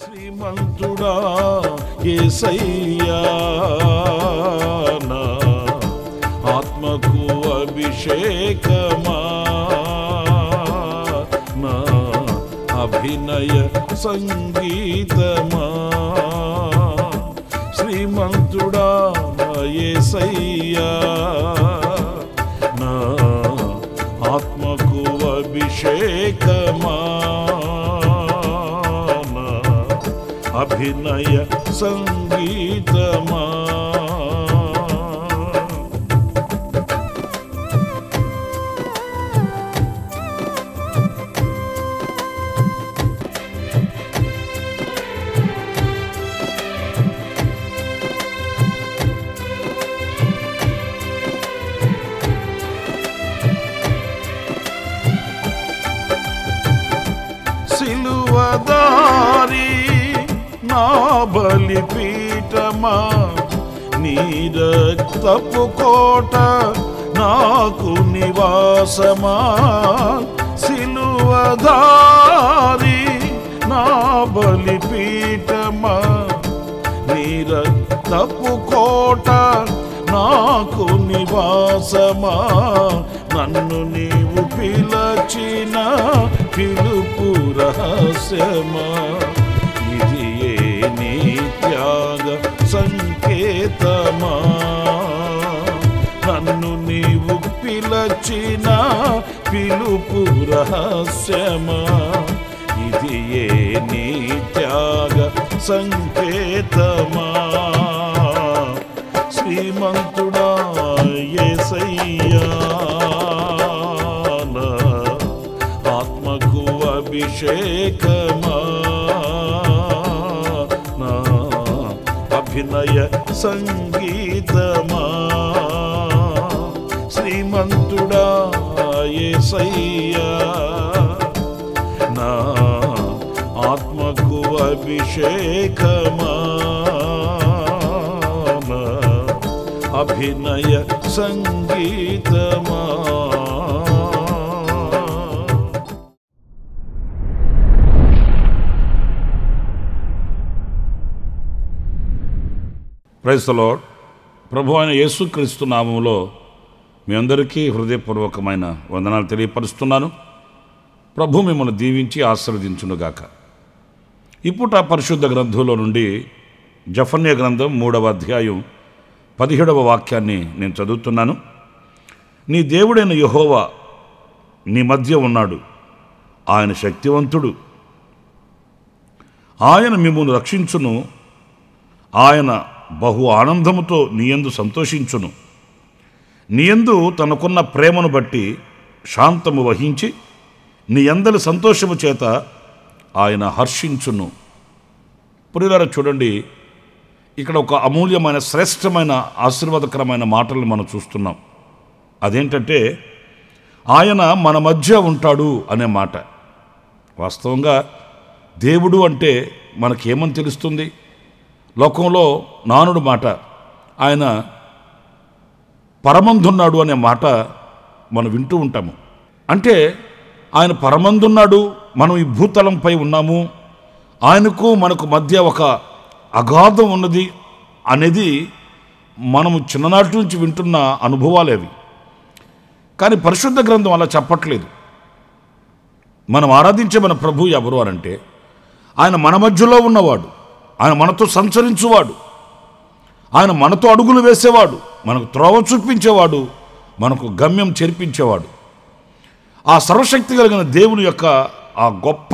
శ్రీమంతుడా యేసయ్యా నా ఆత్మకు అభిషేకమా నా అభినయ సంగీతమా శ్రీమంతుడా యేసయ్యా నా ఆత్మకు అభిషేకమా అభినయ సంగీతమా సిలువదారి నా బలిపీఠమా నీ రక్తపు కోట నాకు నివాసమా సిలువదారి నా బలిపీఠమా నీ రక్తపు కోట నాకు నివాసమా నన్ను నీవు పిలచిన పిలుపు రహస్యమా ఇది నీ త్యాగ సంకేతమా నన్ను నీవు పిలచిన పిలుపు రహస్యమా ఇది నీ త్యాగ సంకేతమా శ్రీమంతుడా యేసయ్యా నా ఆత్మకు అభిషేకమా నా అభినయ సంగీతమా శ్రీమంతుడా యేసయ్యా నా ఆత్మకు అభిషేకమా నా అభినయ సంగీతమా ప్రైజ్ ది లార్డ్. ప్రభు అయిన యేసుక్రీస్తు నామములో మీ అందరికీ హృదయపూర్వకమైన వందనాలు తెలియపరుస్తున్నాను. ప్రభు మిమ్మల్ని దీవించి ఆశీర్వదించునుగాక. ఇప్పుట పరిశుద్ధ గ్రంథంలో నుండి జఫన్య గ్రంథం 3వ అధ్యాయం 17వ వాక్యాన్ని నేను చదువుతున్నాను. నీ దేవుడైన యెహోవా నీ మధ్య ఉన్నాడు, ఆయన శక్తివంతుడు, ఆయన మిమ్మును రక్షించును, ఆయన బహు ఆనందముతో నీయందు సంతోషించును, నీయందు తనకున్న ప్రేమను బట్టి శాంతము వహించి నీ అందరి సంతోషము చేత ఆయన హర్షించును. ప్రియులారా చూడండి, ఇక్కడ ఒక అమూల్యమైన శ్రేష్టమైన ఆశీర్వాదకరమైన మాటలను మనం చూస్తున్నాం. అదేంటంటే ఆయన మన మధ్య ఉంటాడు అనే మాట. వాస్తవంగా దేవుడు అంటే మనకేమని తెలుస్తుంది? లోకంలో నానుడు మాట, ఆయన పరమందున్నాడు అనే మాట మనం వింటూ ఉంటాము. అంటే ఆయన పరమందున్నాడు, మనం ఈ భూతలంపై ఉన్నాము, ఆయనకు మనకు మధ్య ఒక అగాధం ఉన్నది అనేది మనము చిన్ననాటి నుంచి వింటున్న అనుభవాలే అవి. కానీ పరిశుద్ధ గ్రంథం అలా చెప్పట్లేదు. మనం ఆరాధించే మన ప్రభు ఎవరు అనంటే ఆయన మన మధ్యలో ఉన్నవాడు, ఆయన మనతో సంచరించువాడు, ఆయన మనతో అడుగులు వేసేవాడు, మనకు త్రోవ చూపించేవాడు, మనకు గమ్యం చేర్పించేవాడు. ఆ సర్వశక్తి కలిగిన దేవుని యొక్క ఆ గొప్ప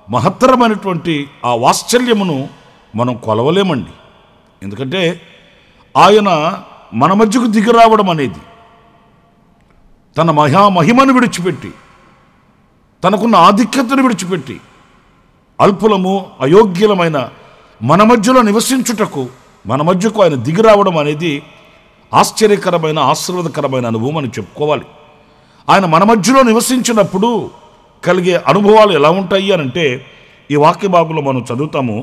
మహత్తరమైనటువంటి ఆ వాత్సల్యమును మనం కొలవలేమండి. ఎందుకంటే ఆయన మన మధ్యకు దిగిరావడం అనేది తన మహిమను విడిచిపెట్టి, తనకున్న ఆధిక్యతను విడిచిపెట్టి అల్పులము అయోగ్యులమైన మన మధ్యలో నివసించుటకు మన మధ్యకు ఆయన దిగిరావడం అనేది ఆశ్చర్యకరమైన ఆశీర్వాదకరమైన అనుభవం అని చెప్పుకోవాలి. ఆయన మన మధ్యలో నివసించినప్పుడు కలిగే అనుభవాలు ఎలా ఉంటాయి అనంటే ఈ వాక్య భాగంలో మనం చదువుతాము.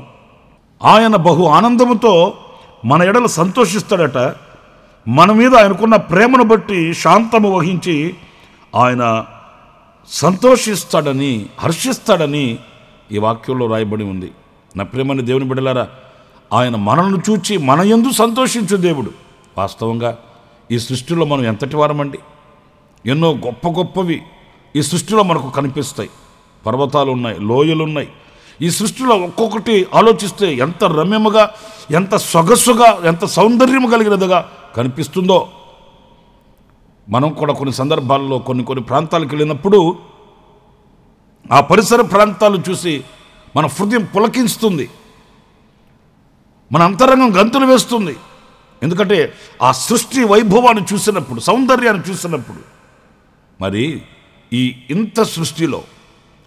ఆయన బహు ఆనందముతో మన ఎడల సంతోషిస్తాడట, మన మీద ఆయనకున్న ప్రేమను బట్టి శాంతము వహించి ఆయన సంతోషిస్తాడని హర్షిస్తాడని ఈ వాక్యంలో రాయబడి ఉంది. నా ప్రియమైన దేవుని బిడ్డలారా, ఆయన మనల్ని చూచి మన యందు సంతోషించు దేవుడు. వాస్తవంగా ఈ సృష్టిలో మనం ఎంతటి వారమండి? ఎన్నో గొప్ప గొప్పవి ఈ సృష్టిలో మనకు కనిపిస్తాయి. పర్వతాలు ఉన్నాయి, లోయలు ఉన్నాయి. ఈ సృష్టిలో ఒక్కొక్కటి ఆలోచిస్తే ఎంత రమ్యముగా, ఎంత సొగసుగా, ఎంత సౌందర్యము కలిగినదిగా కనిపిస్తుందో. మనం కూడా కొన్ని సందర్భాల్లో కొన్ని ప్రాంతాలకు వెళ్ళినప్పుడు ఆ పరిసర ప్రాంతాలు చూసి మన హృదయం పులకిస్తుంది, మన అంతరంగం గంతులు వేస్తుంది. ఎందుకంటే ఆ సృష్టి వైభవాన్ని చూసినప్పుడు, సౌందర్యాన్ని చూసినప్పుడు. మరి ఈ ఇంత సృష్టిలో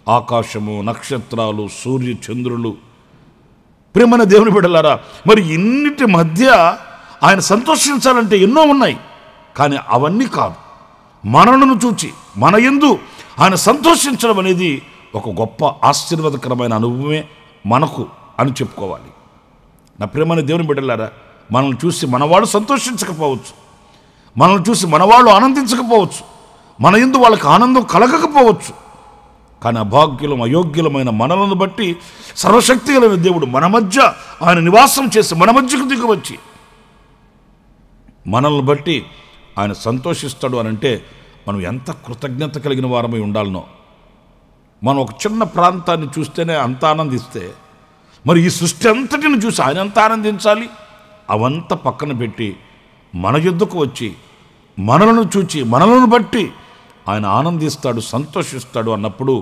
ఆకాశము, నక్షత్రాలు, సూర్య చంద్రులు, ప్రియమైన దేవుని బిడ్డలారా, మరి ఇన్నిటి మధ్య ఆయన సంతోషించాలంటే ఎన్నో ఉన్నాయి. కానీ అవన్నీ కాదు, మనలను చూచి మన యందు ఆయన సంతోషించడం అనేది ఒక గొప్ప ఆశీర్వాదకరమైన అనుభవమే మనకు అని చెప్పుకోవాలి. నా ప్రియమైన దేవుని బిడ్డలారా, మనల్ని చూసి మనవాళ్ళు సంతోషించకపోవచ్చు, మనల్ని చూసి మనవాళ్ళు ఆనందించకపోవచ్చు, మన యందు వాళ్ళకి ఆనందం కలగకపోవచ్చు. కానీ అభాగ్యులం, అయోగ్యులమైన మనలను బట్టి సర్వశక్తి కలిగిన దేవుడు మన మధ్య ఆయన నివాసం చేసి మన మధ్యకు దిగవచ్చి మనల్ని బట్టి ఆయన సంతోషిస్తాడు అని అంటే మనం ఎంత కృతజ్ఞత కలిగిన వారమై ఉండాలనో. మనం ఒక చిన్న ప్రాంతాన్ని చూస్తేనే అంత ఆనందిస్తే మరి ఈ సృష్టి అంతటిని చూసి ఆయన ఎంత ఆనందించాలి? అవంతా పక్కన పెట్టి మన యుద్ధకు వచ్చి మనలను చూచి మనలను బట్టి ఆయన ఆనందిస్తాడు, సంతోషిస్తాడు అన్నప్పుడు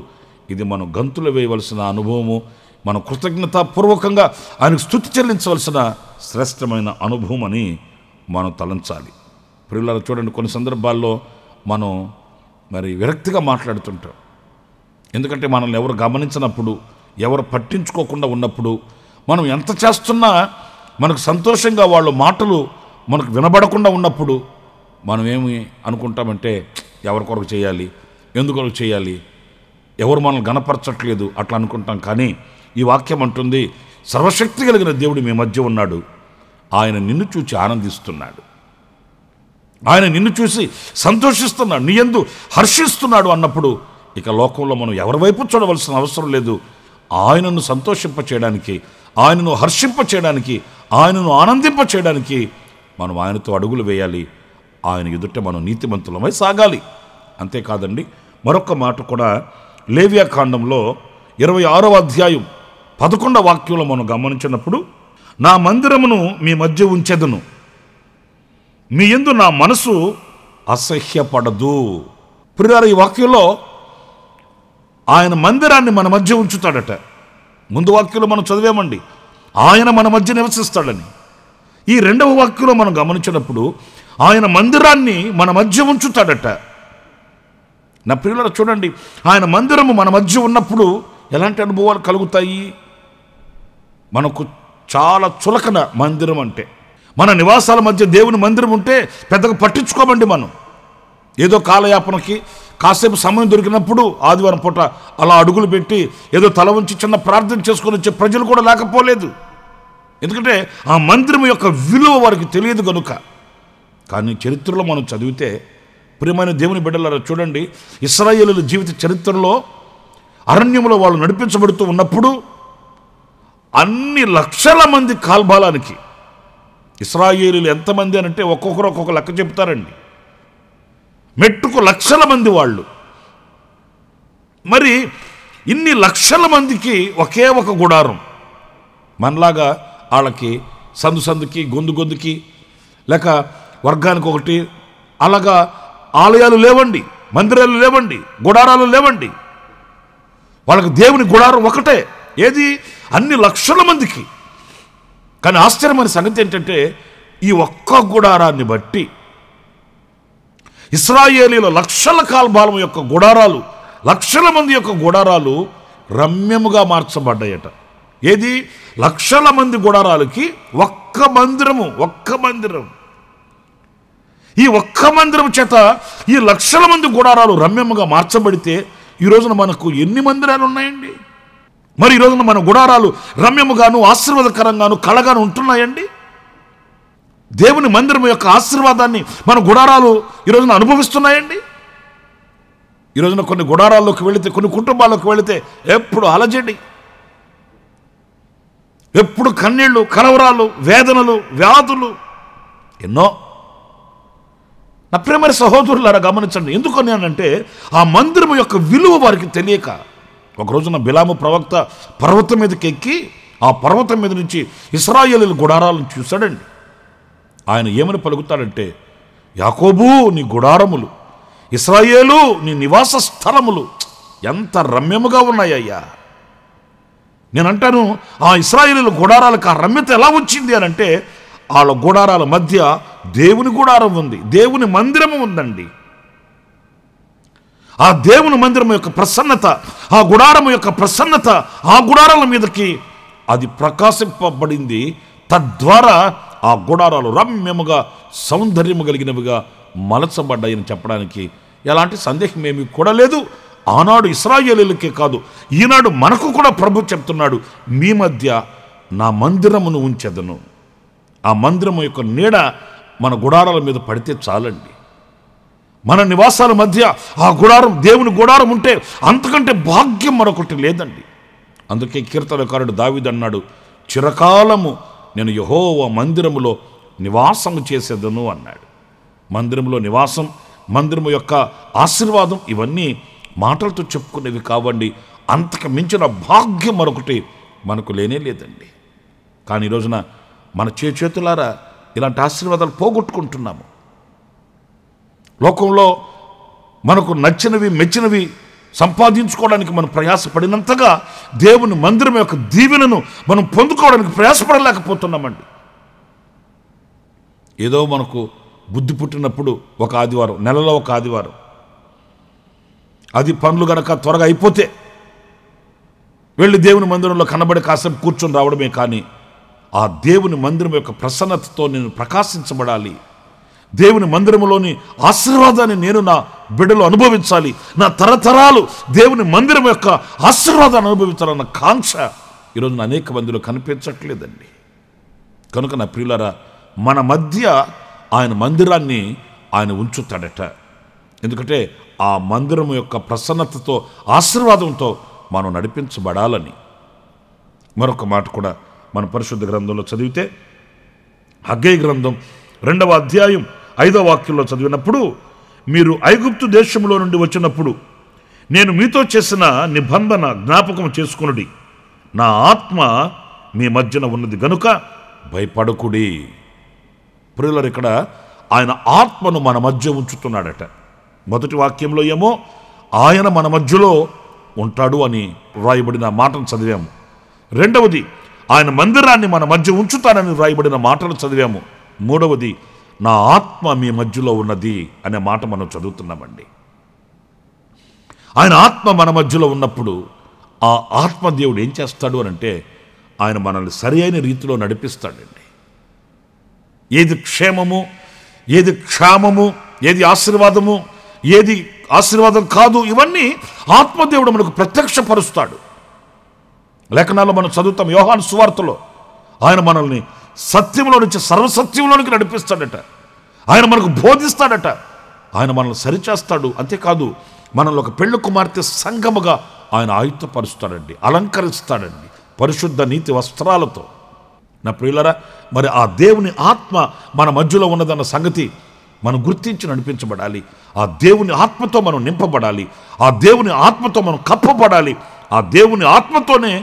ఇది మనం గంతులు వేయవలసిన అనుభవము, మనం కృతజ్ఞతాపూర్వకంగా ఆయనకు స్తుతి చెల్లించవలసిన శ్రేష్టమైన అనుభవం అని మనం తలంచాలి. ప్రియులారా, చూడండి, కొన్ని సందర్భాల్లో మనం మరి విరక్తిగా మాట్లాడుతుంటాం. ఎందుకంటే మనల్ని ఎవరు గమనించినప్పుడు, ఎవరు పట్టించుకోకుండా ఉన్నప్పుడు, మనం ఎంత చేస్తున్నా మనకు సంతోషంగా వాళ్ళ మాటలు మనకు వినబడకుండా ఉన్నప్పుడు మనం ఏమి అనుకుంటామంటే ఎవరి కొరకు చేయాలి, ఎందుకొరకు చేయాలి, ఎవరు మనల్ని గణపరచట్లేదు అట్లా అనుకుంటాం. కానీ ఈ వాక్యం అంటుంది, సర్వశక్తి కలిగిన దేవుడు మీ మధ్య ఉన్నాడు, ఆయన నిన్ను చూచి ఆనందిస్తున్నాడు, ఆయన నిన్ను చూసి సంతోషిస్తున్నాడు, నీ యందు హర్షిస్తున్నాడు అన్నప్పుడు ఇక లోకంలో మనం ఎవరి వైపు చూడవలసిన అవసరం లేదు. ఆయనను సంతోషింప చేయడానికి, ఆయనను హర్షింప చేయడానికి, ఆయనను ఆనందింప చేయడానికి మనం ఆయనతో అడుగులు వేయాలి. ఆయన ఎదుట మనం నీతిమంతులమై సాగాలి. అంతేకాదండి, మరొక మాట కూడా లేవియాకాండంలో 26వ అధ్యాయం 11వ వాక్యంలో మనం గమనించినప్పుడు, నా మందిరమును మీ మధ్య ఉంచెదను, మీ యందు నా మనసు అసహ్యపడదు. ప్రియులారా, ఈ వాక్యంలో ఆయన మందిరాన్ని మన మధ్య ఉంచుతాడట. ముందు వాక్యంలో మనం చదివామండి, ఆయన మన మధ్య నివసిస్తాడని. ఈ రెండవ వాక్యంలో మనం గమనించినప్పుడు ఆయన మందిరాన్ని మన మధ్య ఉంచుతాడట. నా ప్రియులారా, చూడండి, ఆయన మందిరము మన మధ్య ఉన్నప్పుడు ఎలాంటి అనుభవాలు కలుగుతాయి? మనకు చాలా చులకన మందిరం అంటే. మన నివాసాల మధ్య దేవుని మందిరం ఉంటే పెద్దగా పట్టించుకోమండి. మనం ఏదో కాలయాపనకి కాసేపు సమయం దొరికినప్పుడు ఆదివారం పూట అలా అడుగులు పెట్టి ఏదో తల ఉంచి చిన్న ప్రార్థన చేసుకొని వచ్చే ప్రజలు కూడా లేకపోలేదు. ఎందుకంటే ఆ మందిరం యొక్క విలువ వారికి తెలియదు కనుక. కానీ చరిత్రలో మనం చదివితే, ప్రియమైన దేవుని బిడ్డలారా, చూడండి, ఇశ్రాయేలుల జీవిత చరిత్రలో అరణ్యంలో వాళ్ళు నడిపించబడుతూ ఉన్నప్పుడు అన్ని లక్షల మంది కాల్బాలానికి, ఇశ్రాయేలీలు ఎంతమంది అని అంటే ఒక్కొక్కరు ఒక్కొక్క లెక్క చెప్తారండి, మెట్టుకు లక్షల మంది వాళ్ళు. మరి ఇన్ని లక్షల మందికి ఒకే ఒక గుడారం. మనలాగా వాళ్ళకి సందుకి గొంతుకి లేక వర్గానికి ఒకటి అలాగా ఆలయాలు లేవండి, మందిరాలు లేవండి, గుడారాలు లేవండి. వాళ్ళకి దేవుని గుడారం ఒకటే. ఏది? అన్ని లక్షల మందికి. కానీ ఆశ్చర్యమైన సంగతి ఏంటంటే, ఈ ఒక్క గుడారాన్ని బట్టి ఇశ్రాయేలీల లక్షల కాల్బాలం యొక్క గుడారాలు, లక్షల మంది యొక్క గుడారాలు రమ్యముగా మార్చబడ్డాయట. ఏది? లక్షల మంది గుడారాలకి ఒక్క మందిరము, ఒక్క మందిరం. ఈ ఒక్క మందిరం చేత ఈ లక్షల మంది గుడారాలు రమ్యముగా మార్చబడితే ఈ రోజున మనకు ఎన్ని మందిరాలు ఉన్నాయండి? మరి ఈ రోజున మన గుడారాలు రమ్యముగాను ఆశీర్వాదకరంగాను కళగాను ఉంటున్నాయండి? దేవుని మందిరం యొక్క ఆశీర్వాదాన్ని మన గుడారాలు ఈ రోజున అనుభవిస్తున్నాయండి? ఈ రోజున కొన్ని గుడారాల్లోకి వెళితే, కొన్ని కుటుంబాల్లోకి వెళితే ఎప్పుడు అలజడి, ఎప్పుడు కన్నీళ్లు, కలవరాలు, వేదనలు, వ్యాధులు ఎన్నో. నా ప్రేమ సహోదరులారా గమనించండి. ఎందుకని అంటే ఆ మందిరం యొక్క విలువ వారికి తెలియక. ఒకరోజున బిలాము ప్రవక్త పర్వతం మీదకి ఎక్కి ఆ పర్వతం మీద నుంచి ఇశ్రాయేలీయుల గుడారాలను చూశాడండి. ఆయన ఏమని పలుకుతాడంటే, యాకోబు నీ గుడారములు, ఇశ్రాయేలు నీ నివాస స్థలములు ఎంత రమ్యముగా ఉన్నాయ్యా. నేనంటాను, ఆ ఇశ్రాయేలీయుల గుడారాలకు ఆ రమ్యత ఎలా వచ్చింది అని అంటే, వాళ్ళ గుడారాల మధ్య దేవుని గుడారం ఉంది, దేవుని మందిరము ఉందండి. ఆ దేవుని మందిరం యొక్క ప్రసన్నత, ఆ గుడారం యొక్క ప్రసన్నత ఆ గుడారాల మీదకి అది ప్రకాశింపబడింది. తద్వారా ఆ గుడారాలు రమ్యముగా సౌందర్యము కలిగినవిగా మలచబడ్డాయని చెప్పడానికి ఎలాంటి సందేహం ఏమీ కూడా లేదు. ఆనాడు ఇశ్రాయేలీయులకే కాదు, ఈనాడు మనకు కూడా ప్రభు చెప్తున్నాడు, మీ మధ్య నా మందిరమును ఉంచెదను. ఆ మందిరము యొక్క నీడ మన గుడారాల మీద పడితే చాలండి. మన నివాసాల మధ్య ఆ గుడారం, దేవుని గుడారం ఉంటే అంతకంటే భాగ్యం మరొకటి లేదండి. అందుకే కీర్తనకారుడు దావీదు అన్నాడు, చిరకాలము నేను యెహోవా మందిరములో నివాసము చేసేదను అన్నాడు. మందిరంలో నివాసం, మందిరము యొక్క ఆశీర్వాదం ఇవన్నీ మాటలతో చెప్పుకునేవి కావండి. అంతకు మించిన భాగ్యం మరొకటి మనకు లేనే లేదండి. కానీ ఈ రోజున మన చేతులారా ఇలాంటి ఆశీర్వాదాలు పోగొట్టుకుంటున్నాము. లోకంలో మనకు నచ్చినవి, మెచ్చినవి సంపాదించుకోవడానికి మనం ప్రయాసపడినంతగా దేవుని మందిరం యొక్క దీవెనను మనం పొందుకోవడానికి ప్రయాసపడలేకపోతున్నామండి. ఏదో మనకు బుద్ధి పుట్టినప్పుడు ఒక ఆదివారం, నెలలో ఒక ఆదివారం, అది పనులు గనక త్వరగా అయిపోతే వెళ్ళి దేవుని మందిరంలో కనబడి కాసేపు కూర్చొని రావడమే. కానీ ఆ దేవుని మందిరం యొక్క ప్రసన్నతతో నేను ప్రకాశించబడాలి, దేవుని మందిరంలోని ఆశీర్వాదాన్ని నేను నా బిడ్డలు అనుభవించాలి, నా తరతరాలు దేవుని మందిరం యొక్క ఆశీర్వాదాన్ని అనుభవించాలన్న కాంక్ష ఈరోజు అనేక మందిలో కనిపించట్లేదండి. కనుక నా ప్రియులారా, మన మధ్య ఆయన మందిరాన్ని ఆయన ఉంచుతాడట. ఎందుకంటే ఆ మందిరం యొక్క ప్రసన్నతతో, ఆశీర్వాదంతో మనం నడిపించబడాలని. మరొక మాట కూడా మన పరిశుద్ధ గ్రంథంలో చదివితే, హగ్గయి గ్రంథం 2వ అధ్యాయం 5వ వాక్యంలో చదివినప్పుడు, మీరు ఐగుప్తు దేశంలో నుండి వచ్చినప్పుడు నేను మీతో చేసిన నిబంధన జ్ఞాపకం చేసుకొనుడి, నా ఆత్మ మీ మధ్యన ఉన్నది గనుక భయపడకుడి. ప్రియులారా, ఇక్కడ ఆయన ఆత్మను మన మధ్య ఉంచుతున్నాడట. మొదటి వాక్యంలో ఏమో ఆయన మన మధ్యలో ఉంటాడు అని వ్రాయబడిన మాటను చదివాము. రెండవది, ఆయన మందిరాన్ని మన మధ్య ఉంచుతానని వ్రాయబడిన మాటలు చదివాము. మూడవది, నా ఆత్మ మీ మధ్యలో ఉన్నది అనే మాట మనం చదువుతున్నామండి. ఆయన ఆత్మ మన మధ్యలో ఉన్నప్పుడు ఆ ఆత్మదేవుడు ఏం చేస్తాడు అని అంటే, ఆయన మనల్ని సరి అయిన రీతిలో నడిపిస్తాడండి. ఏది క్షేమము, ఏది క్షామము, ఏది ఆశీర్వాదము, ఏది ఆశీర్వాదం కాదు, ఇవన్నీ ఆత్మదేవుడు మనకు ప్రత్యక్షపరుస్తాడు. లేఖనాల్లో మనం చదువుతాం, యోహాను సువార్తలో ఆయన మనల్ని సత్యంలో నుంచి సర్వసత్యంలోనికి నడిపిస్తాడట. ఆయన మనకు బోధిస్తాడట. ఆయన మనల్ని సరిచేస్తాడు. అంతేకాదు, మనల్ని ఒక పెళ్లి కుమార్తె సంఘముగా ఆయన ఆయుధపరుస్తాడండి, అలంకరిస్తాడండి పరిశుద్ధ నీతి వస్త్రాలతో. నా ప్రియులారా, మరి ఆ దేవుని ఆత్మ మన మధ్యలో ఉన్నదన్న సంగతి మనం గుర్తించి నడిపించబడాలి. ఆ దేవుని ఆత్మతో మనం నింపబడాలి. ఆ దేవుని ఆత్మతో మనం కప్పబడాలి. ఆ దేవుని ఆత్మతోనే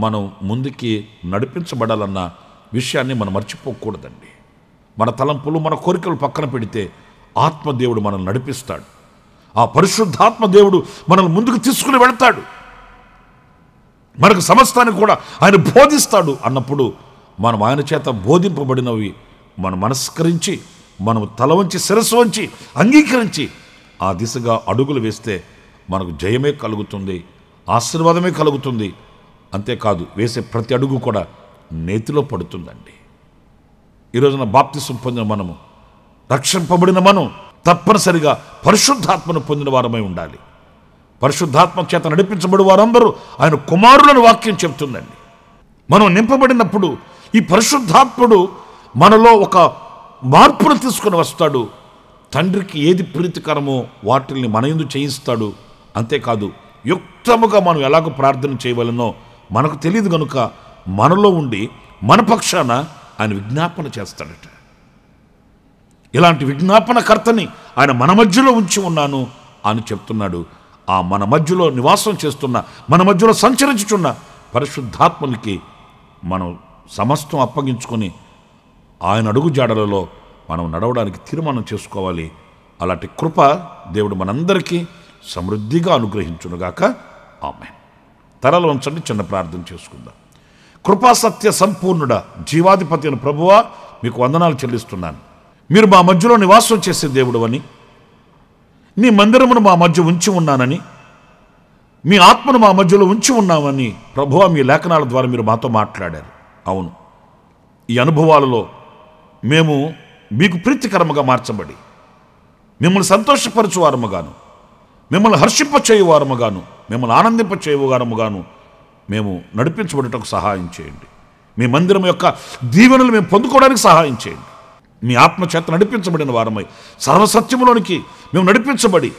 మనం ముందుకి నడిపించబడాలన్న విషయాన్ని మనం మర్చిపోకూడదండి. మన తలంపులు, మన కోరికలు పక్కన పెడితే ఆత్మదేవుడు మనల్ని నడిపిస్తాడు. ఆ పరిశుద్ధాత్మ దేవుడు మనల్ని ముందుకు తీసుకుని వెళతాడు. మనకు సమస్తాన్ని కూడా ఆయన బోధిస్తాడు. అన్నప్పుడు మనం ఆయన చేత బోధింపబడినవి మనం మనస్కరించి, మనం తల వంచి, శిరస్సు వంచి అంగీకరించి ఆ దిశగా అడుగులు వేస్తే మనకు జయమే కలుగుతుంది, ఆశీర్వాదమే కలుగుతుంది. అంతేకాదు, వేసే ప్రతి అడుగు కూడా నేతిలో పడుతుందండి. ఈరోజున బాప్తిసం పొందిన మనము, రక్షింపబడిన మనం తప్పనిసరిగా పరిశుద్ధాత్మను పొందిన వారమై ఉండాలి. పరిశుద్ధాత్మ చేత నడిపించబడి వారందరూ ఆయన కుమారులను వాక్యం చెప్తుందండి. మనం నింపబడినప్పుడు ఈ పరిశుద్ధాత్ముడు మనలో ఒక మార్పును తీసుకొని వస్తాడు. తండ్రికి ఏది ప్రీతికరమో వాటిల్ని మన యందు చేయిస్తాడు. అంతేకాదు, యుక్తముగా మనం ఎలాగో ప్రార్థన చేయవలనో మనకు తెలియదు కనుక మనలో ఉండి మన పక్షాన ఆయన విజ్ఞాపన చేస్తాడట. ఇలాంటి విజ్ఞాపనకర్తని ఆయన మన మధ్యలో ఉంచి ఉన్నాను అని చెప్తున్నాడు. ఆ మన మధ్యలో నివాసం చేస్తున్న, మన మధ్యలో సంచరించుచున్న పరిశుద్ధాత్మనికి మనం సమస్తం అప్పగించుకొని ఆయన అడుగు జాడలలో మనం నడవడానికి తీర్మానం చేసుకోవాలి. అలాంటి కృప దేవుడు మనందరికీ సమృద్ధిగా అనుగ్రహించునుగాక. ఆమేన్. తరలో ఉంచండి, చిన్న ప్రార్థన చేసుకుందాం. కృపా సత్య సంపూర్ణుడ, జీవాధిపతి అయిన ప్రభువా, మీకు వందనాలు చెల్లిస్తున్నాను. మీరు మా మధ్యలో నివాసం చేసే దేవుడు అని, నీ మందిరమును మా మధ్య ఉంచి ఉన్నానని, మీ ఆత్మను మా మధ్యలో ఉంచి ఉన్నామని ప్రభువా మీ లేఖనాల ద్వారా మీరు మాతో మాట్లాడారు. అవును, ఈ అనుభవాలలో మేము మీకు ప్రీతికరముగా మార్చబడి మిమ్మల్ని సంతోషపరచువారముగాను, మిమ్మల్ని హర్షింపచేయువారముగాను, మిమ్మల్ని ఆనందింపచేయువారముగాను మేము నడిపించబడటకు సహాయం చేయండి. మీ మందిరం యొక్క దీవెనలు మేము పొందుకోవడానికి సహాయం చేయండి. మీ ఆత్మచేత నడిపించబడిన వారమై సర్వసత్యములోనికి మేము నడిపించబడి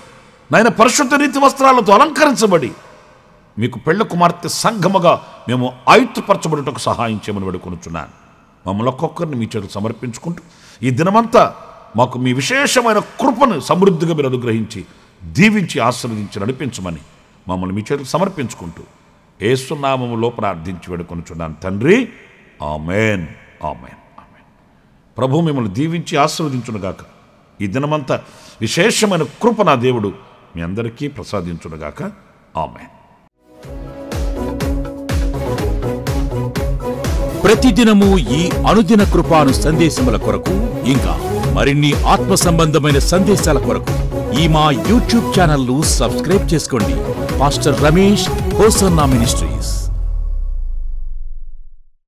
నాయన పరిశుద్ధ రీతి వస్త్రాలతో అలంకరించబడి మీకు పెళ్లి కుమార్తె సంఘముగా మేము ఆయుత్తుపరచబడుటకు సహాయం చేయమని వేడుకొనుచున్నాను. మమ్మల్ని ఒక్కొక్కరిని మీ చేతులకు సమర్పించుకుంటూ ఈ దినమంతా మాకు మీ విశేషమైన కృపను సమృద్ధిగా మీరు అనుగ్రహించి దీవించి ఆశీర్వదించి నడిపించమని మమ్మల్ని మీ చేతులకు సమర్పించుకుంటూ యేసు నామములో ప్రార్థించి వేడుకొనుచున్నాను తండ్రి. ఆమేన్, ఆమేన్, ఆమేన్. ప్రభు మిమ్మల్ని దీవించి ఆశీర్వదించునుగాక. ఈ దినమంతా విశేషమైన కృప నా దేవుడు మీ అందరికీ ప్రసాదించునుగాక. ఆమేన్. ప్రతిదినము ఈ అనుదిన కృపాను సందేశముల కొరకు, ఇంకా మరిన్ని ఆత్మ సంబంధమైన సందేశాల కొరకు ఈ మా యూట్యూబ్ ఛానల్ ను సబ్స్క్రైబ్ చేసుకోండి. Pastor Ramesh hosanna ministries.